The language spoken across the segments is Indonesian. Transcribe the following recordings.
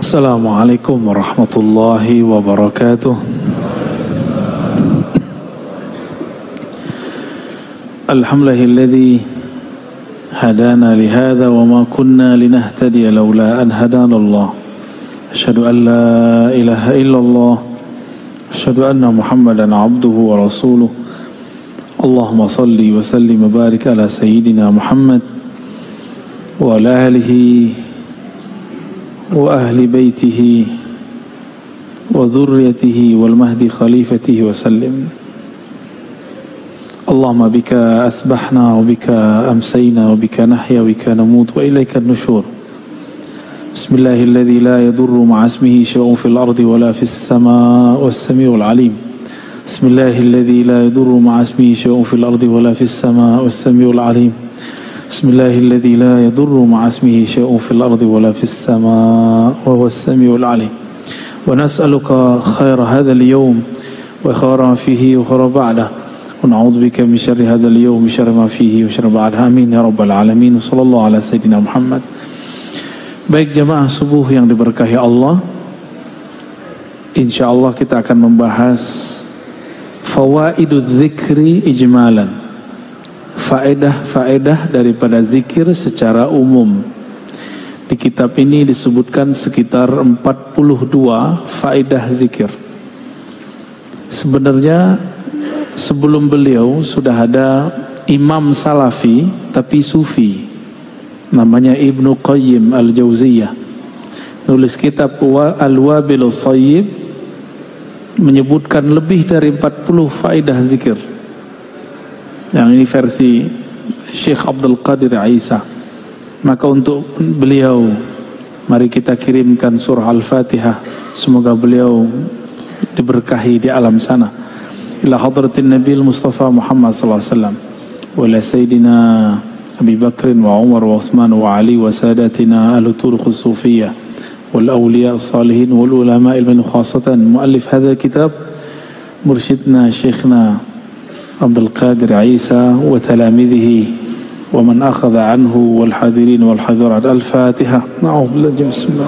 Assalamualaikum warahmatullahi wabarakatuh. Alhamdulillahilladzi hadana lihada wa ma kunna linahtadiya laula an hadana Allah. Asyhadu an la ilaha illallah. Asyhadu anna Muhammadan abduhu wa rasuluh. Allahumma salli wa sallim wa barik ala sayyidina Muhammad wa ala alihi wa ahli baitihi wa dhurriyyatihi wal mahdi khalifatihi wa sallim. Allahumma bika asbahna wa bika amsayna wa bika nahya wa bika namut wa ilayka an-nushur. Bismillahilladzi la yadurru ma'a ismihi syai'un fil ardi wa la fis samaa'i was-sami'ul 'alim. Bismillahilladzi la yadurru ma'a ismihi syai'un fil ardi wa la fis samaa'i was-sami'ul 'alim. Bismillahilladzi la yadurru ma'a ismihi syai'un fil ardi wa la fis samaa'i wa huwas samiul 'alim. Wa nas'aluka khaira hadzal yawm wa khaira ma fihi wa khaira ba'dahu. Wa na'udzu bika min syarri hadzal yawm wa syarri ma fihi wa syarri ba'dahu. Amin ya rabbal alamin. Sallallahu ala sayyidina Muhammad. Baik jamaah subuh yang diberkahi Allah, insyaallah kita akan membahas fawaidudz dzikri ijmalan. Faedah-faedah daripada zikir secara umum. Di kitab ini disebutkan sekitar 42 faedah zikir. Sebenarnya sebelum beliau sudah ada imam salafi tapi sufi, namanya Ibnu Qayyim Al-Jauziyah, nulis kitab Al-Wabilus Shayyib, menyebutkan lebih dari 40 faedah zikir. Yang ini versi Syekh Abdul Qadir Isa. Maka untuk beliau, mari kita kirimkan surah Al-Fatihah. Semoga beliau diberkahi di alam sana. Ila hadratin Nabil Mustafa Muhammad sallallahu alaihi wasallam wa ila sayyidina Abi Bakr wa Umar wa Uthman wa Ali wa sadatina ahlu turuq as-sufiyah wal awliya as-salihin wal ulama ilmin khasatan muallif hadha kitab mursyidna syekhna Abdul Qadir Isa wa talamidhihi wa man akhadha anhu wal hadirin wal hadirat. Al-Fatihah. Na'udzubillahi bismillah.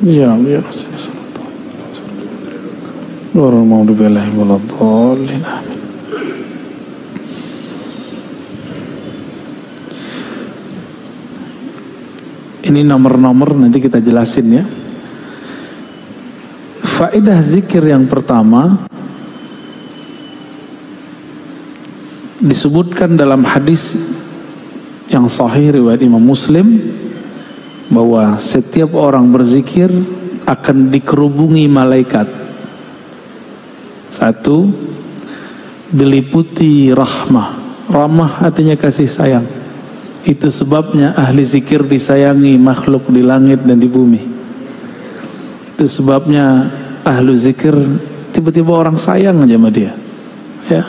Ya Bismillah. Ini nomor-nomor nanti kita jelasin ya. Faedah zikir yang pertama disebutkan dalam hadis yang sahih riwayat Imam Muslim bahwa setiap orang berzikir akan dikerubungi malaikat. Satu, diliputi rahmah. Rahmah artinya kasih sayang. Itu sebabnya ahli zikir disayangi makhluk di langit dan di bumi. Itu sebabnya ahli zikir tiba-tiba orang sayang aja sama dia. Ya.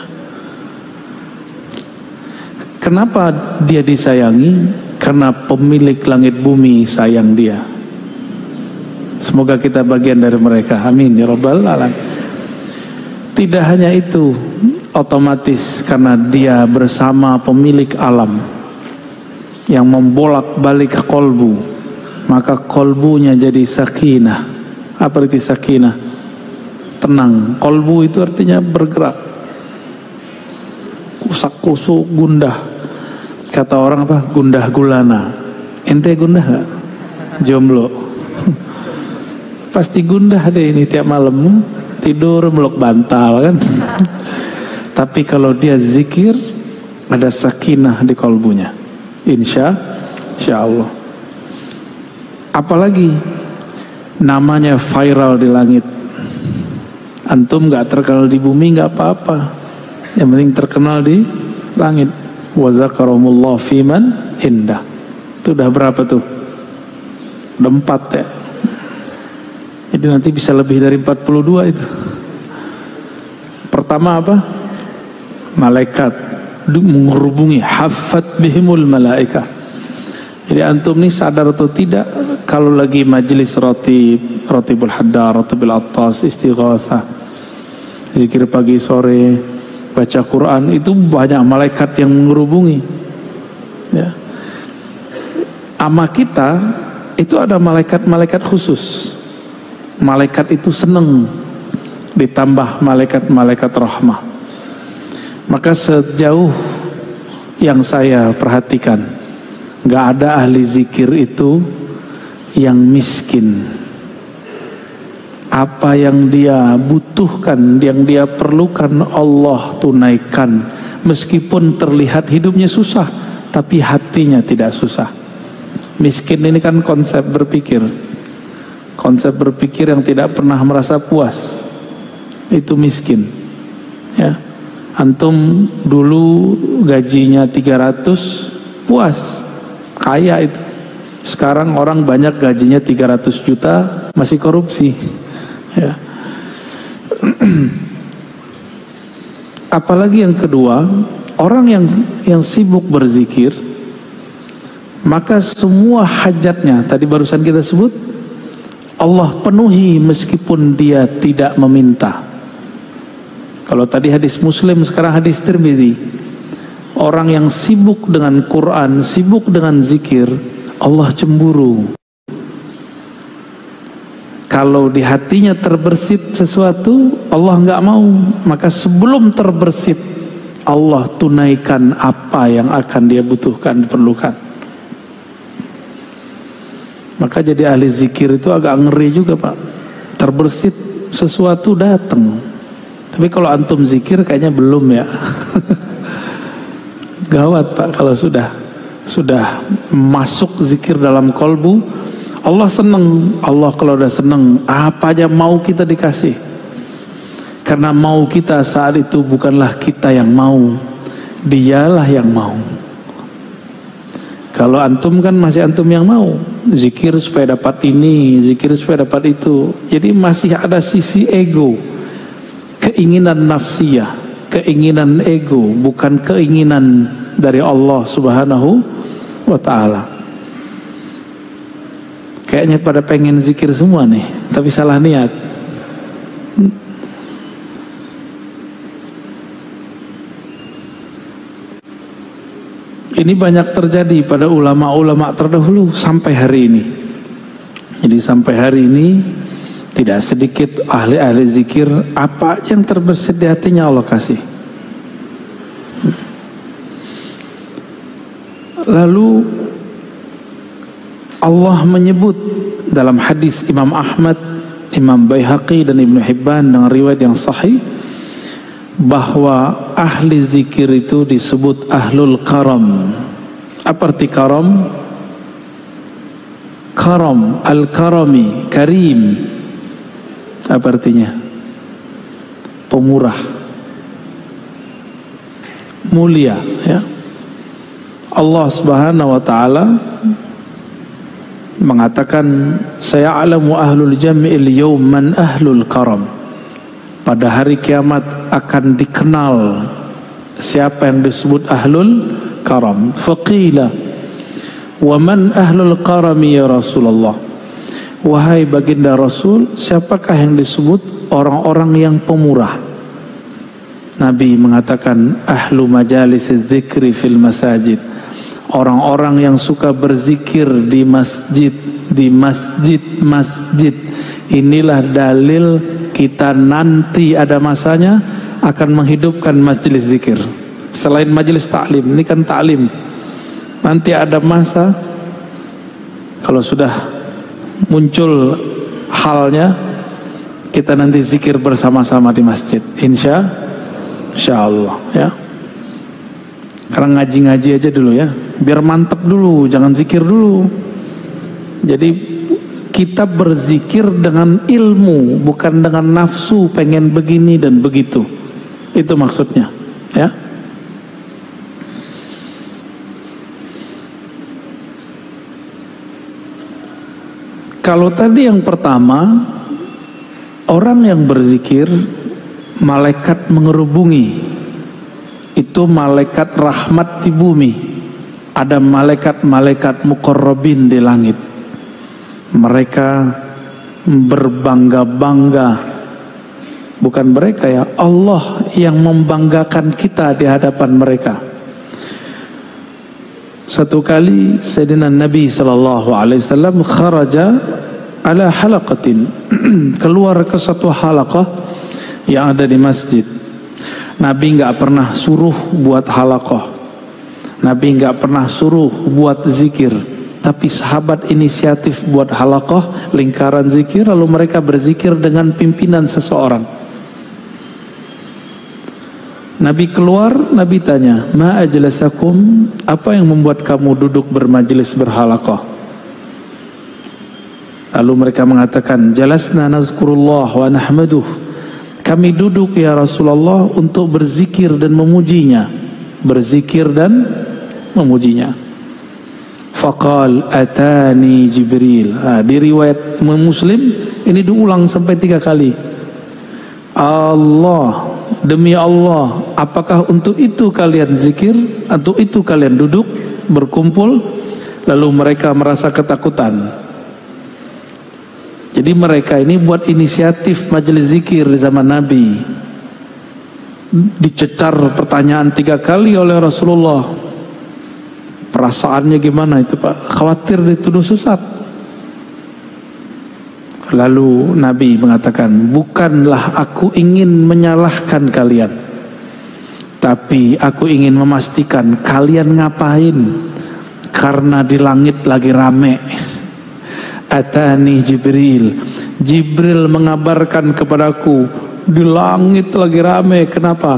Kenapa dia disayangi? Karena pemilik langit bumi sayang dia. Semoga kita bagian dari mereka. Amin ya rabbal alamin. Tidak hanya itu, otomatis karena dia bersama pemilik alam yang membolak-balik kolbu, maka kolbunya jadi sakinah. Apa arti sakinah? Tenang. Kolbu itu artinya bergerak, kusak-kusuk, gundah. Kata orang apa? Gundah gulana. Ente gundah gak? Jomblo. Pasti gundah deh ini tiap malam. Tidur meluk bantal kan. Tapi kalau dia zikir, ada sakinah di kolbunya. Insya Allah. Apalagi namanya viral di langit. Antum gak terkenal di bumi gak apa-apa. Yang penting terkenal di langit. Wa zakarahumullah fiman indah. Itu udah berapa tuh? Udah 4 ya. Jadi nanti bisa lebih dari 42 itu. Pertama apa? Malaikat menghubungi, haffat bihimul malaikah. Jadi antum nih sadar atau tidak, kalau lagi majelis ratibul haddar, ratibul attas, istighatsah, zikir pagi sore, baca Quran, itu banyak malaikat yang menghubungi. Ya. Ama kita itu ada malaikat-malaikat khusus. Malaikat itu senang, ditambah malaikat-malaikat rahmah. Maka sejauh yang saya perhatikan, gak ada ahli zikir itu yang miskin. Apa yang dia butuhkan, yang dia perlukan, Allah tunaikan. Meskipun terlihat hidupnya susah, tapi hatinya tidak susah. Miskin ini kan konsep berpikir. Konsep berpikir yang tidak pernah merasa puas, itu miskin. Ya, antum dulu gajinya 300, puas, kaya itu. Sekarang orang banyak gajinya 300 juta masih korupsi. Ya. Apalagi yang kedua, orang yang sibuk berzikir, maka semua hajatnya tadi barusan kita sebut Allah penuhi meskipun dia tidak meminta. Kalau tadi hadis Muslim, sekarang hadis Tirmidzi. Orang yang sibuk dengan Quran, sibuk dengan zikir, Allah cemburu. Kalau di hatinya terbersit sesuatu, Allah nggak mau. Maka sebelum terbersit, Allah tunaikan apa yang akan dia butuhkan, diperlukan. Maka jadi ahli zikir itu agak ngeri juga, Pak. Terbersit sesuatu datang. Tapi kalau antum zikir kayaknya belum ya. Gawat, Pak, kalau sudah masuk zikir dalam kolbu, Allah senang. Allah kalau udah senang, apa aja mau kita dikasih. Karena mau kita saat itu bukanlah kita yang mau, Dialah yang mau. Kalau antum kan masih antum yang mau, zikir supaya dapat ini, zikir supaya dapat itu. Jadi masih ada sisi ego, keinginan nafsiyah, keinginan ego, bukan keinginan dari Allah Subhanahu wa ta'ala. Kayaknya pada pengen zikir semua nih, tapi salah niat. Ini banyak terjadi pada ulama-ulama terdahulu sampai hari ini. Jadi sampai hari ini tidak sedikit ahli-ahli zikir, apa yang terbersit di hatinya Allah kasih. Lalu Allah menyebut dalam hadis Imam Ahmad, Imam Baihaqi dan Ibnu Hibban dengan riwayat yang sahih, bahwa ahli zikir itu disebut ahlul karam. Apa arti karam? Karam, al-karami, karim. Apa artinya? Pemurah, mulia, ya. Allah Subhanahu wa ta'ala mengatakan, saya'lamu ahlul jam'il yawm man ahlul karam. Pada hari kiamat akan dikenal siapa yang disebut ahlul karam. Faqila wa man ahlul karami ya Rasulullah. Wahai baginda Rasul, siapakah yang disebut orang-orang yang pemurah? Nabi mengatakan, ahlu majalis dzikri fil masajid. Orang-orang yang suka berzikir di masjid, masjid. Inilah dalil kita nanti ada masanya akan menghidupkan majelis zikir. Selain majelis ta'lim, ini kan ta'lim. Nanti ada masa kalau sudah muncul halnya, kita nanti zikir bersama-sama di masjid. Insya Allah, ya. Karena ngaji-ngaji aja dulu ya, biar mantap dulu, jangan zikir dulu. Jadi kita berzikir dengan ilmu, bukan dengan nafsu pengen begini dan begitu. Itu maksudnya, ya. Kalau tadi yang pertama, orang yang berzikir, malaikat mengerubungi. Itu malaikat rahmat di bumi. Ada malaikat-malaikat muqarrabin di langit. Mereka berbangga-bangga. Bukan mereka ya, Allah yang membanggakan kita di hadapan mereka. Satu kali Sayyidina Nabi sallallahu alaihi wasallam kharaja ala halaqatin, keluar ke satu halaqah yang ada di masjid. Nabi nggak pernah suruh buat halaqah, Nabi nggak pernah suruh buat zikir, tapi sahabat inisiatif buat halaqah, lingkaran zikir, lalu mereka berzikir dengan pimpinan seseorang. Nabi keluar, Nabi tanya, ma ajlasakum, apa yang membuat kamu duduk bermajlis berhalaqah? Lalu mereka mengatakan, jalasna nazkurullah wa nahmaduh, kami duduk ya Rasulullah untuk berzikir dan memujinya, berzikir dan memujinya. Faqal atani Jibril. Di riwayat Muslim ini diulang sampai 3 kali. Allah, demi Allah, apakah untuk itu kalian zikir? Untuk itu kalian duduk berkumpul? Lalu mereka merasa ketakutan. Jadi mereka ini buat inisiatif majelis zikir di zaman Nabi. Dicecar pertanyaan 3 kali oleh Rasulullah. Perasaannya gimana itu Pak? Khawatir dituduh sesat. Lalu Nabi mengatakan, bukanlah aku ingin menyalahkan kalian, tapi aku ingin memastikan kalian ngapain, karena di langit lagi rame. Atani Jibril, Jibril mengabarkan kepadaku, di langit lagi rame. Kenapa?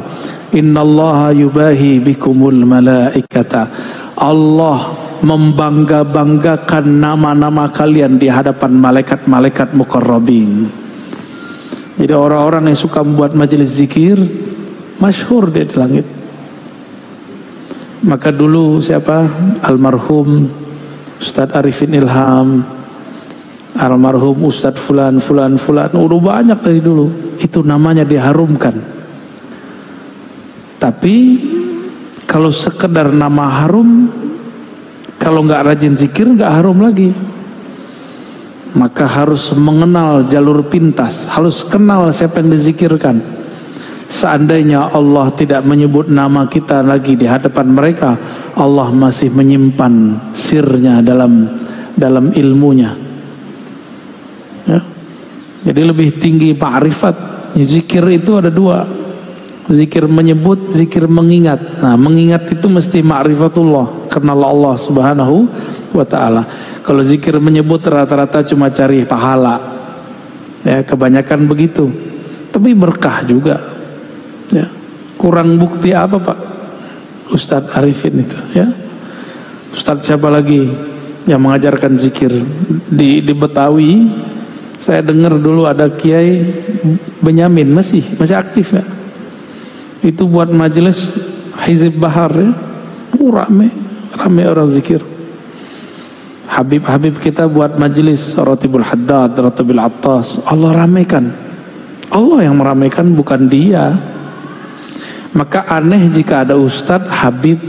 Innallaha yubahi bikumul malaikata, Allah membangga-banggakan nama-nama kalian di hadapan malaikat-malaikat muqarrabin. Jadi orang-orang yang suka membuat majelis zikir masyhur dia di langit. Maka dulu siapa? Almarhum Ustadz Arifin Ilham, almarhum Ustadz Fulan, udah banyak dari dulu. Itu namanya diharumkan. Tapi kalau sekedar nama harum, kalau nggak rajin zikir nggak harum lagi. Maka harus mengenal jalur pintas, harus kenal siapa yang dizikirkan. Seandainya Allah tidak menyebut nama kita lagi di hadapan mereka, Allah masih menyimpan sirnya dalam ilmunya. Ya. Jadi lebih tinggi ma'rifat. Zikir itu ada 2. Zikir menyebut, zikir mengingat. Nah, mengingat itu mesti ma'rifatullah, kenal Allah subhanahu wa ta'ala. Kalau zikir menyebut rata-rata cuma cari pahala, ya kebanyakan begitu. Tapi berkah juga, ya. Kurang bukti apa Pak? Ustadz Arifin itu, ya. Ustadz siapa lagi yang mengajarkan zikir di Betawi? Saya dengar dulu ada Kiai Benyamin, masih aktif ya. Itu buat majelis Hizib Bahar, ya. Rame orang zikir. Habib kita buat majelis Ratibul Haddad, Ratibul Attas. Allah ramaikan. Allah yang meramaikan, bukan dia. Maka aneh jika ada ustadz, habib,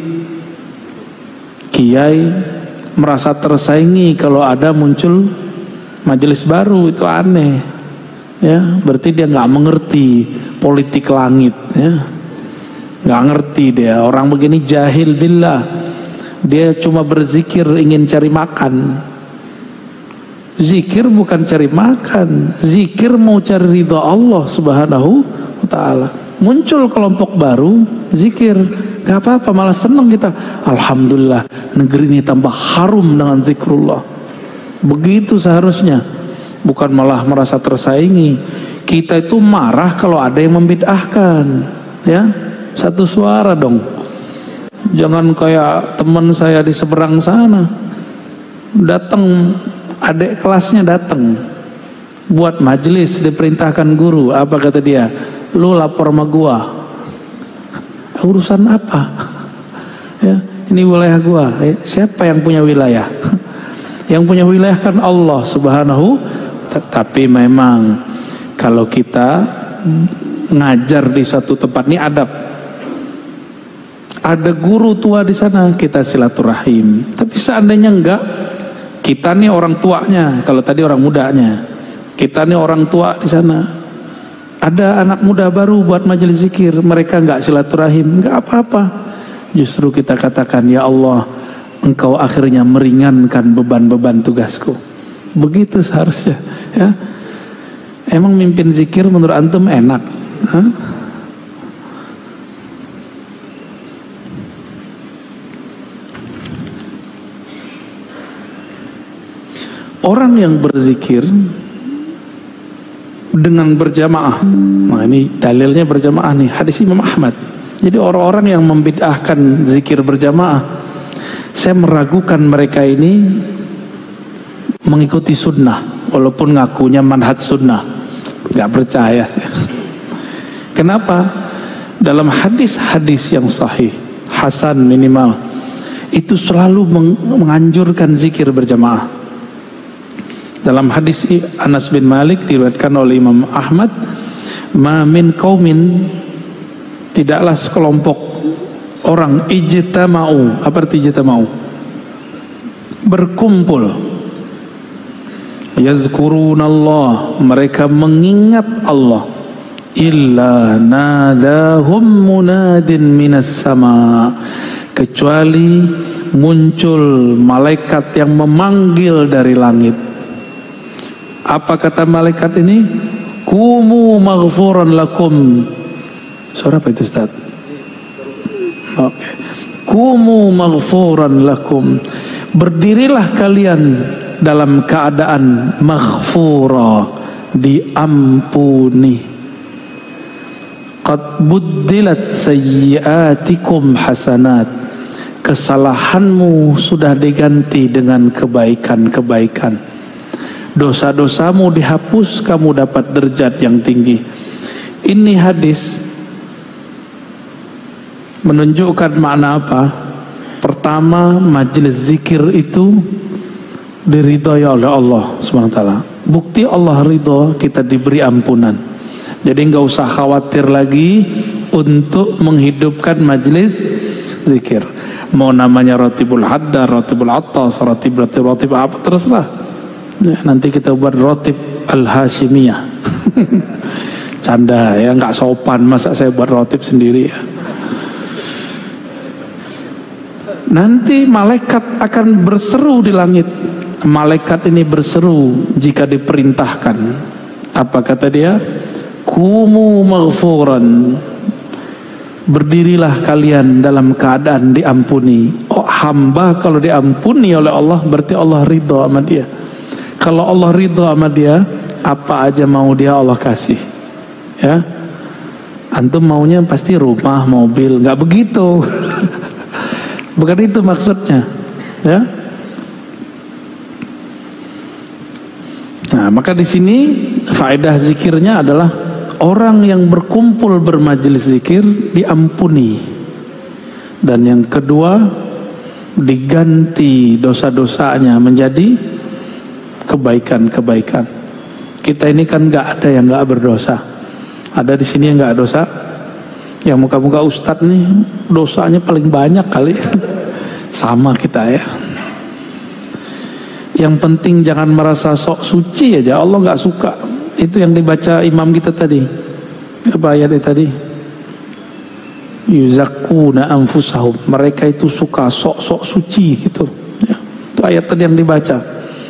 kiai merasa tersaingi kalau ada muncul majelis baru. Itu aneh, ya. Berarti dia nggak mengerti politik langit, ya. Nggak ngerti dia. Orang begini jahil billah. Dia cuma berzikir ingin cari makan. Zikir bukan cari makan. Zikir mau cari ridha Allah subhanahu wa ta'ala. Muncul kelompok baru zikir, gak apa-apa, malah senang kita. Alhamdulillah, negeri ini tambah harum dengan zikrullah. Begitu seharusnya. Bukan malah merasa tersaingi. Kita itu marah kalau ada yang membid'ahkan, ya. Satu suara dong. Jangan kayak teman saya di seberang sana. Datang, adik kelasnya datang buat majelis, diperintahkan guru. Apa kata dia? Lu lapor sama gua. Urusan apa? Ya, ini wilayah gua. Siapa yang punya wilayah? Yang punya wilayah kan Allah subhanahu. Tapi memang kalau kita ngajar di suatu tempat, ini adab. Ada guru tua di sana, kita silaturahim. Tapi seandainya enggak, kita nih orang tuanya, kalau tadi orang mudanya, kita nih orang tua di sana. Ada anak muda baru buat majelis zikir, mereka enggak silaturahim, enggak apa-apa. Justru kita katakan, ya Allah, engkau akhirnya meringankan beban-beban tugasku. Begitu seharusnya, ya. Emang mimpin zikir menurut antum enak? Hah? Orang yang berzikir dengan berjamaah, nah ini dalilnya berjamaah nih, hadis Imam Ahmad. Jadi orang-orang yang membid'ahkan zikir berjamaah, saya meragukan mereka ini mengikuti sunnah, walaupun ngakunya manhaj sunnah, nggak percaya. Kenapa? Dalam hadis-hadis yang sahih, hasan minimal, itu selalu menganjurkan zikir berjamaah. Dalam hadis Anas bin Malik diriwayatkan oleh Imam Ahmad, ma min qaumin, tidaklah sekelompok orang ijtama'u. Apa arti ijtama'u? Berkumpul. Yazkurunallah, mereka mengingat Allah. Illa nadahum munadin minas sama, kecuali muncul malaikat yang memanggil dari langit. Apa kata malaikat ini? Kumu maghfuran lakum. Suara apa itu, Ustaz? Oke. Kumu maghfuran lakum. Berdirilah kalian dalam keadaan maghfura, diampuni. Qad buddilat sayyiatikum hasanat. Kesalahanmu sudah diganti dengan kebaikan-kebaikan. Dosa-dosamu dihapus, kamu dapat derajat yang tinggi. Ini hadis menunjukkan makna apa? Pertama, majelis zikir itu diridhoi oleh Allah SWT. Bukti Allah ridho, kita diberi ampunan. Jadi nggak usah khawatir lagi untuk menghidupkan majelis zikir. Mau namanya Ratibul Haddar, Ratibul Attas, Ratib apa, terserah. Ya, nanti kita buat Ratib Al-Hashimiyah. Canda ya, nggak sopan masa saya buat Ratib sendiri ya. Nanti malaikat akan berseru di langit. Malaikat ini berseru jika diperintahkan. Apa kata dia? Kumu maghfuran. Berdirilah kalian dalam keadaan diampuni. Oh, hamba kalau diampuni oleh Allah berarti Allah ridho sama dia. Kalau Allah ridho sama dia, apa aja mau dia Allah kasih. Ya, antum maunya pasti rumah, mobil, nggak begitu. Bukan itu maksudnya. Ya. Nah, maka di sini faedah zikirnya adalah orang yang berkumpul bermajelis zikir diampuni. Dan yang kedua, diganti dosa-dosanya menjadi kebaikan-kebaikan. Kita ini kan nggak ada yang nggak berdosa. Ada di sini yang nggak dosa. Yang muka-muka ustadz nih dosanya paling banyak kali. Sama kita ya. Yang penting jangan merasa sok suci aja. Allah nggak suka. Itu yang dibaca imam kita tadi. Apa ayatnya tadi? Yuzakkuna anfusahum. Mereka itu suka sok-sok suci gitu. Ya. Itu ayat tadi yang dibaca.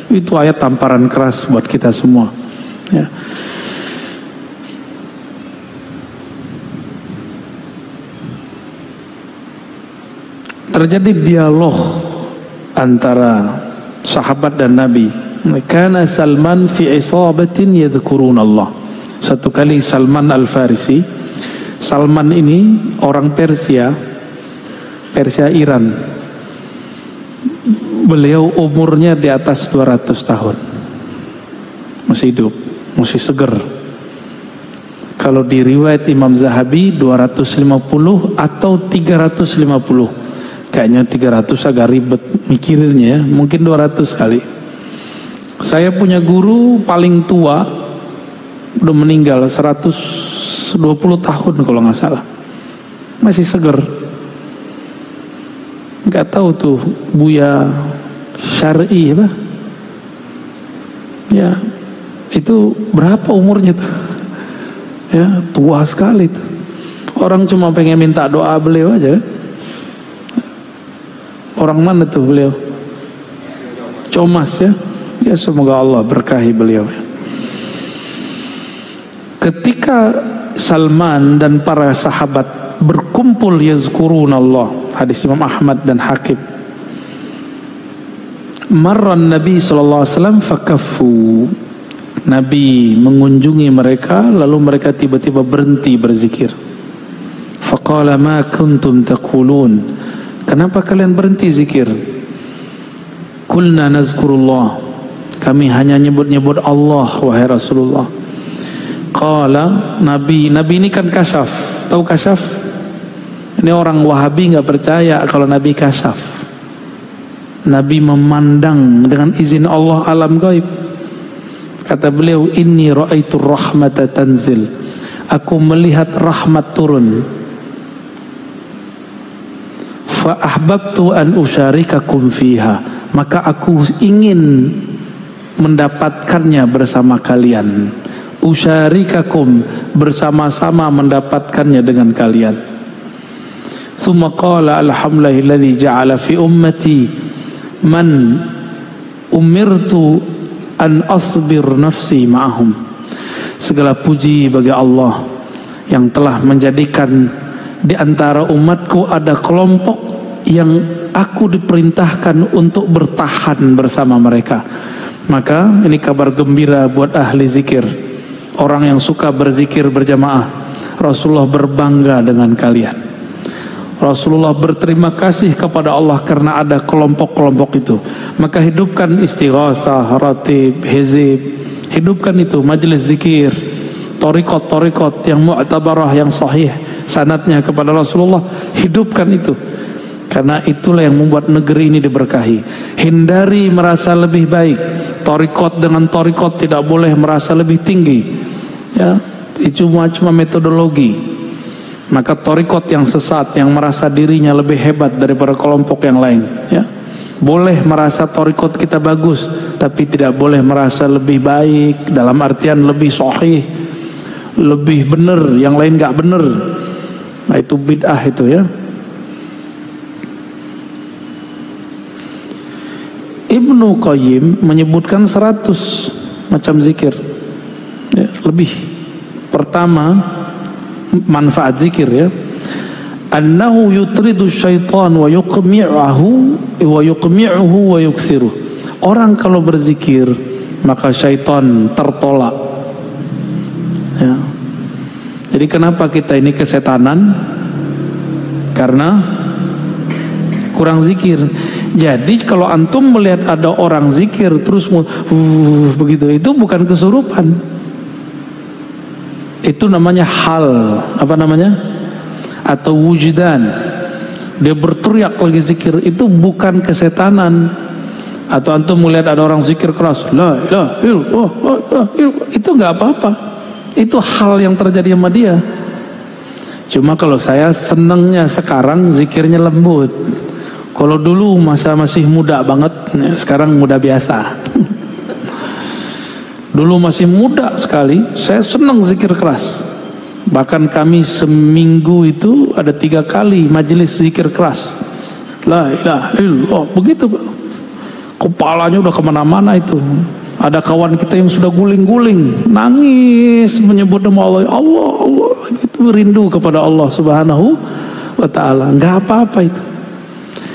Itu ayat tamparan keras buat kita semua. Ya. Terjadi dialog antara sahabat dan Nabi. Kana Salman fi isabatin yadhkurun Allah. Satu kali Salman Al-Farisi. Salman ini orang Persia Iran. Beliau umurnya di atas 200 tahun. Masih hidup, masih seger. Kalau di riwayat Imam Zahabi 250 atau 350. Kayaknya 300 agak ribet mikirinnya ya. Mungkin 200 kali. Saya punya guru paling tua, udah meninggal 120 tahun kalau nggak salah. Masih seger. Nggak tahu tuh Buya Syar'i apa? Ya, itu berapa umurnya tuh? Ya, tua sekali tuh. Orang cuma pengen minta doa beliau aja. Orang mana tuh beliau? Comas ya. Ya semoga Allah berkahi beliau. Ketika Salman dan para sahabat berkumpul yazkurunallah, hadis Imam Ahmad dan Hakim, marran Nabi SAW fakaffu, Nabi mengunjungi mereka lalu mereka tiba-tiba berhenti berzikir. Faqala ma kuntum taqulun, kenapa kalian berhenti zikir? Qulna nazkurullah, kami hanya nyebut-nyebut Allah wahai Rasulullah. Qala, Nabi ini kan kasyaf, tahu kasyaf? Ini orang Wahabi nggak percaya kalau Nabi kasyaf. Nabi memandang dengan izin Allah alam gaib. Kata beliau, inni ra'aitu rahmata tanzil, aku melihat rahmat turun. Fa ahbabtu an usyarikakum fiha, maka aku ingin mendapatkannya bersama kalian. Usyarikakum, bersama-sama mendapatkannya dengan kalian. Summa qala alhamdulillahilladzi ja'ala fi ummati man umirtu an asbir nafsi ma'ahum. Segala puji bagi Allah yang telah menjadikan di antara umatku ada kelompok yang aku diperintahkan untuk bertahan bersama mereka. Maka ini kabar gembira buat ahli zikir, orang yang suka berzikir berjamaah. Rasulullah berbangga dengan kalian. Rasulullah berterima kasih kepada Allah karena ada kelompok-kelompok itu. Maka hidupkan istighasah, ratib, hizib, hidupkan itu, majelis zikir, torikot yang mu'tabarah, yang sahih sanadnya kepada Rasulullah. Hidupkan itu, karena itulah yang membuat negeri ini diberkahi. Hindari merasa lebih baik. Torikot dengan torikot tidak boleh merasa lebih tinggi, ya, itu cuma metodologi. Maka torikot yang sesat, yang merasa dirinya lebih hebat daripada kelompok yang lain, ya, boleh merasa torikot kita bagus, tapi tidak boleh merasa lebih baik dalam artian lebih sahih, lebih benar, yang lain nggak benar. Nah itu bid'ah itu ya. Ibnu Qayyim menyebutkan 100 macam zikir, ya, lebih. Pertama, manfaat zikir ya, annahu yutridu syaitan wa yuqmi'uhu wa yuksiruh. Orang kalau berzikir maka syaitan tertolak, ya. Jadi kenapa kita ini kesetanan? Karena kurang zikir. Jadi kalau antum melihat ada orang zikir terus begitu, itu bukan kesurupan. Itu namanya hal, apa namanya? Atau wujudan. Dia berteriak lagi zikir, itu bukan kesetanan. Atau antum melihat ada orang zikir keras, la ilaha illallah, itu nggak apa-apa. Itu hal yang terjadi sama dia. Cuma kalau saya senengnya sekarang zikirnya lembut. Kalau dulu masih muda banget, sekarang muda biasa. Dulu masih muda sekali, saya senang zikir keras. Bahkan kami seminggu itu ada 3 kali majelis zikir keras. La ilaha illallah, begitu Pak. Kepalanya udah kemana-mana itu. Ada kawan kita yang sudah guling-guling, nangis menyebut nama Allah. Allah, Allah, itu rindu kepada Allah Subhanahu wa Ta'ala. Nggak apa-apa itu.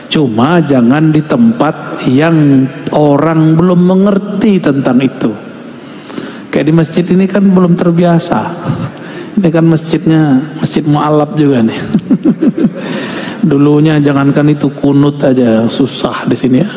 Cuma jangan di tempat yang orang belum mengerti tentang itu. Kayak di masjid ini kan belum terbiasa. Ini kan masjidnya masjid mu'alaf juga nih. Dulunya jangankan itu, kunut aja susah di sini ya.